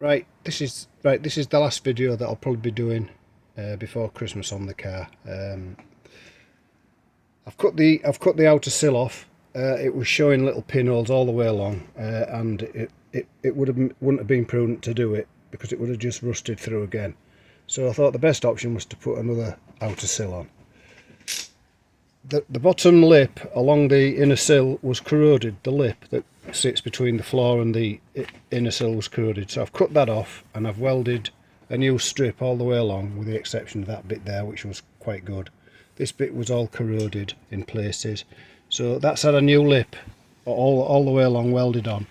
Right, this is the last video that I'll probably be doing before Christmas on the car. I've cut the outer sill off. It was showing little pinholes all the way along, and it wouldn't have been prudent to do it because it would have just rusted through again. So I thought the best option was to put another outer sill on. The bottom lip along the inner sill was corroded. The lip that sits between the floor and the inner sill was corroded, so I've cut that off and I've welded a new strip all the way along, with the exception of that bit there, which was quite good. This bit was all corroded in places, so that's had a new lip all the way along welded on.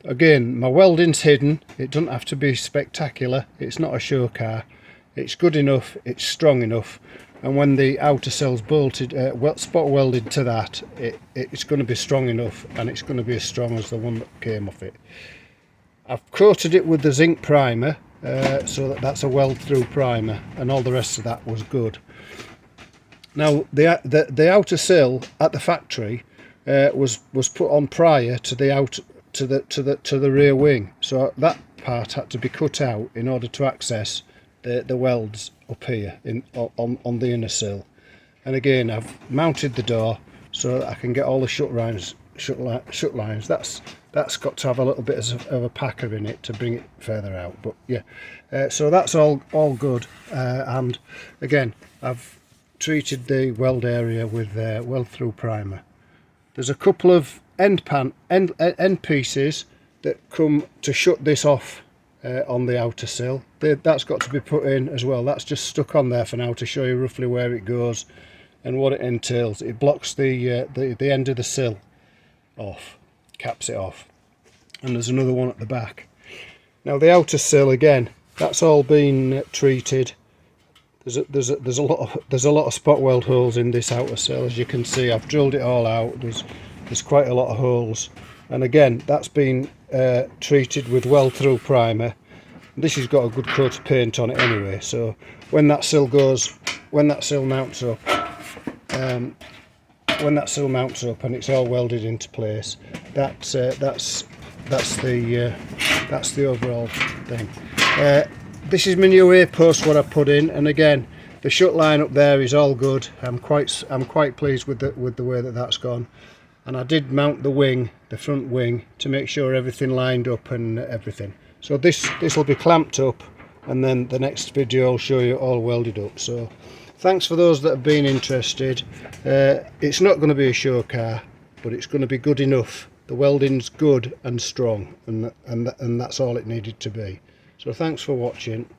Again, my welding's hidden. It doesn't have to be spectacular. It's not a show car. It's good enough, it's strong enough, and when the outer cell's bolted, spot welded to that, it's going to be strong enough, and it's going to be as strong as the one that came off it. I've coated it with the zinc primer, so that's a weld through primer, and all the rest of that was good. Now the outer sill at the factory was put on prior to the rear wing, so that part had to be cut out in order to access the welds up here on the inner sill. And again, I've mounted the door so that I can get all the shut lines. That's got to have a little bit of a packer in it to bring it further out. But yeah, so that's all good. And again, I've treated the weld area with weld through primer. There's a couple of end pieces that come to shut this off on the outer sill. That's got to be put in as well. That's just stuck on there for now to show you roughly where it goes and what it entails. It blocks the end of the sill off, caps it off, and there's another one at the back. Now the outer sill, again, that's all been treated. There's a lot of spot weld holes in this outer sill, as you can see. I've drilled it all out. There's quite a lot of holes, and again, that's been treated with weld through primer. This has got a good coat of paint on it anyway, so when that sill mounts up, and it's all welded into place, that's the overall thing. This is my new A post what I put in, and again, the shut line up there is all good. I'm quite pleased with the way that's gone. And I did mount the front wing, to make sure everything lined up and everything. So this will be clamped up, and then the next video I'll show you all welded up. So thanks for those that have been interested. It's not going to be a show car, but it's going to be good enough. The welding's good and strong, and that's all it needed to be. So thanks for watching.